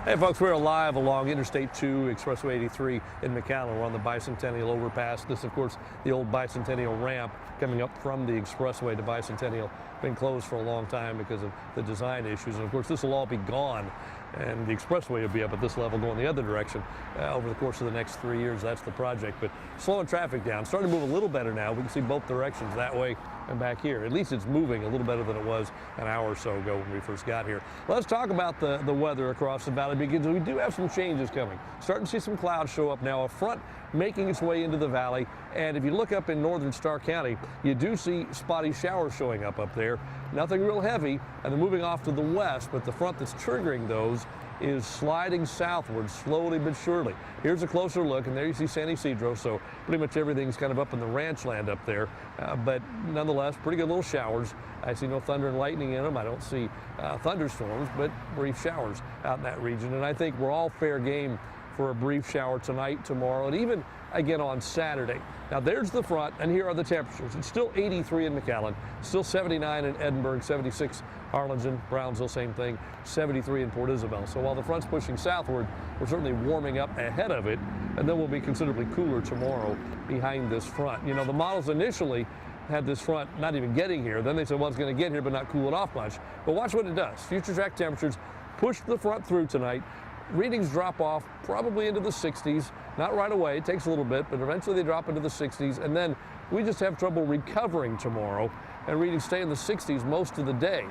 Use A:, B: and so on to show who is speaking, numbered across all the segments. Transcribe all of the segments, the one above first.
A: Hey folks, we're live along Interstate 2, Expressway 83 in McAllen. We're on the Bicentennial overpass. This, of course, the old Bicentennial ramp coming up from the expressway to Bicentennial. Been closed for a long time because of the design issues. And of course, this will all be gone. And the expressway will be up at this level going the other direction over the course of the next 3 years. That's the project. But slowing traffic down. Starting to move a little better now. We can see both directions that way and back here. At least it's moving a little better than it was an hour or so ago when we first got here. Let's talk about the weather across the valley because we do have some changes coming. Starting to see some clouds show up now. A front making its way into the valley. And if you look up in northern Starr County, you do see spotty showers showing up there. Nothing real heavy, and they're moving off to the west, but the front that's triggering those is sliding southward slowly but surely. Here's a closer look, and there you see San Ysidro, so pretty much everything's kind of up in the ranch land up there, but nonetheless, pretty good little showers. I see no thunder and lightning in them. I don't see thunderstorms, but brief showers out in that region, and I think we're all fair game for a brief shower tonight, tomorrow, and even again on Saturday. Now there's the front, and here are the temperatures. It's still 83 in McAllen, still 79 in Edinburgh, 76 Harlingen, Brownsville, same thing, 73 in Port Isabel. So while the front's pushing southward, we're certainly warming up ahead of it, and then we'll be considerably cooler tomorrow behind this front. You know, the models initially had this front not even getting here. Then they said, well, it's going to get here, but not cool it off much. But watch what it does. Future track temperatures push the front through tonight. Readings drop off probably into the 60s, not right away, it takes a little bit, but eventually they drop into the 60s, and then we just have trouble recovering tomorrow, and readings stay in the 60s most of the day.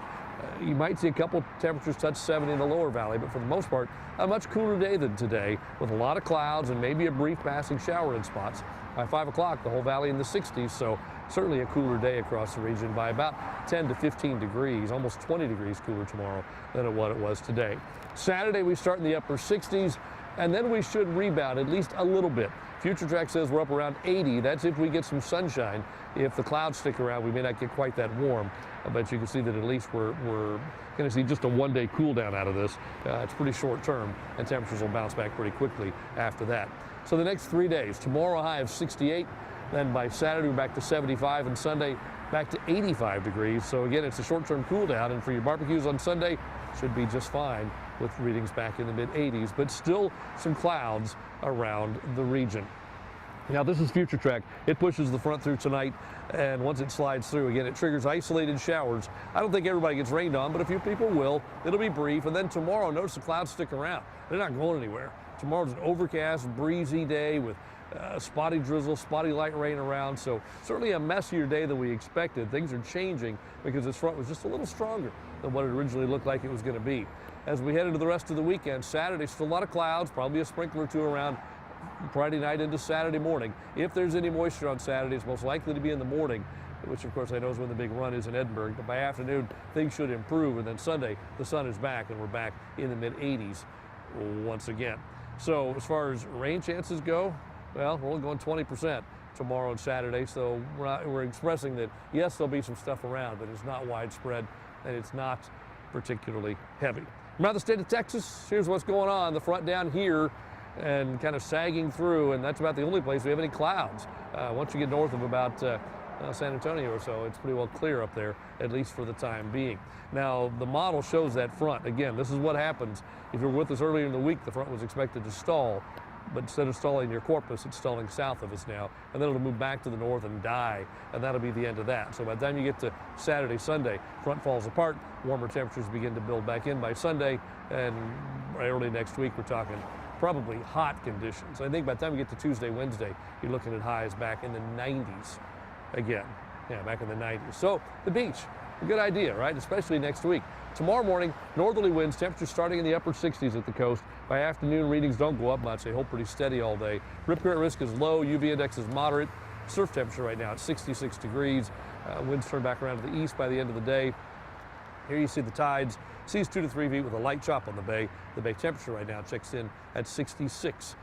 A: You might see a couple temperatures touch 70 in the lower valley, but for the most part, a much cooler day than today, with a lot of clouds and maybe a brief passing shower in spots. By 5 o'clock, the whole valley in the 60s, so certainly a cooler day across the region by about 10 to 15 degrees, almost 20 degrees cooler tomorrow than what it was today. Saturday, we start in the upper 60s, and then we should rebound at least a little bit. Future Track says we're up around 80. That's if we get some sunshine. If the clouds stick around, we may not get quite that warm, but you can see that at least we're going to see just a one-day cool down out of this. It's pretty short term, and temperatures will bounce back pretty quickly after that. So the next 3 days, tomorrow a high of 68, then by Saturday we're back to 75, and Sunday back to 85 degrees. So again, it's a short-term cool down, and for your barbecues on Sunday, should be just fine with readings back in the mid-80s, but still some clouds around the region. Now this is Future Track. It pushes the front through tonight, and once it slides through, again, it triggers isolated showers. I don't think everybody gets rained on, but a few people will. It'll be brief, and then tomorrow, notice the clouds stick around. They're not going anywhere. Tomorrow's an overcast, breezy day with spotty drizzle, spotty light rain around, so certainly a messier day than we expected. Things are changing because this front was just a little stronger than what it originally looked like it was going to be. As we head into the rest of the weekend, Saturday, still a lot of clouds, probably a sprinkler or two around Friday night into Saturday morning. If there's any moisture on Saturday, it's most likely to be in the morning, which of course I know is when the big run is in Edinburgh. But by afternoon, things should improve, and then Sunday, the sun is back, and we're back in the mid-80s once again. So as far as rain chances go, well, we're only going 20% tomorrow and Saturday, so we're expressing that, yes, there'll be some stuff around, but it's not widespread, and it's not particularly heavy. Around the state of Texas, here's what's going on. The front down here and kind of sagging through, and that's about the only place we have any clouds. Once you get north of about San Antonio or so, it's pretty well clear up there, at least for the time being. Now, the model shows that front. Again, this is what happens. If you're with us earlier in the week, the front was expected to stall, but instead of stalling near Corpus, it's stalling south of us now, and then it'll move back to the north and die, and that'll be the end of that. So by the time you get to Saturday, Sunday, front falls apart, warmer temperatures begin to build back in by Sunday, and early next week we're talking probably hot conditions. I think by the time we get to Tuesday, Wednesday, you're looking at highs back in the 90s again. Yeah, back in the 90s. So the beach, a good idea, right? Especially next week. Tomorrow morning, northerly winds, temperatures starting in the upper 60s at the coast. By afternoon, readings don't go up much. They hold pretty steady all day. Rip current risk is low. UV index is moderate. Surf temperature right now at 66 degrees. Winds turn back around to the east by the end of the day. Here you see the tides. Seas 2 to 3 feet with a light chop on the bay. The bay temperature right now checks in at 66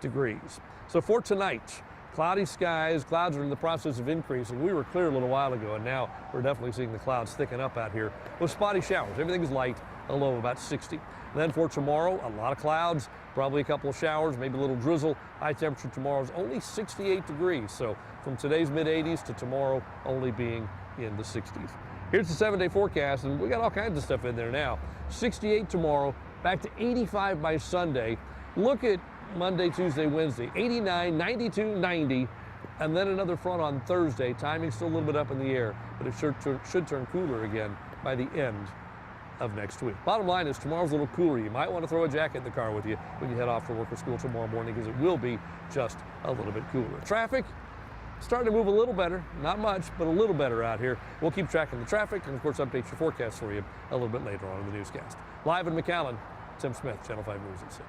A: degrees. So for tonight, cloudy skies. Clouds are in the process of increasing. We were clear a little while ago, and now we're definitely seeing the clouds thicken up out here with spotty showers. Everything's light, a low of about 60. And then for tomorrow, a lot of clouds, probably a couple of showers, maybe a little drizzle. High temperature tomorrow is only 68 degrees. So from today's mid-80s to tomorrow only being in the 60s. Here's the 7-day forecast, and we got all kinds of stuff in there now. 68 tomorrow, back to 85 by Sunday. Look at Monday, Tuesday, Wednesday, 89, 92, 90, and then another front on Thursday. Timing's still a little bit up in the air, but it should turn cooler again by the end of next week. Bottom line is tomorrow's a little cooler. You might want to throw a jacket in the car with you when you head off to work or school tomorrow morning, because it will be just a little bit cooler. Traffic starting to move a little better, not much, but a little better out here. We'll keep tracking the traffic and, of course, update your forecast for you a little bit later on in the newscast. Live in McAllen, Tim Smith, Channel 5 News at 6.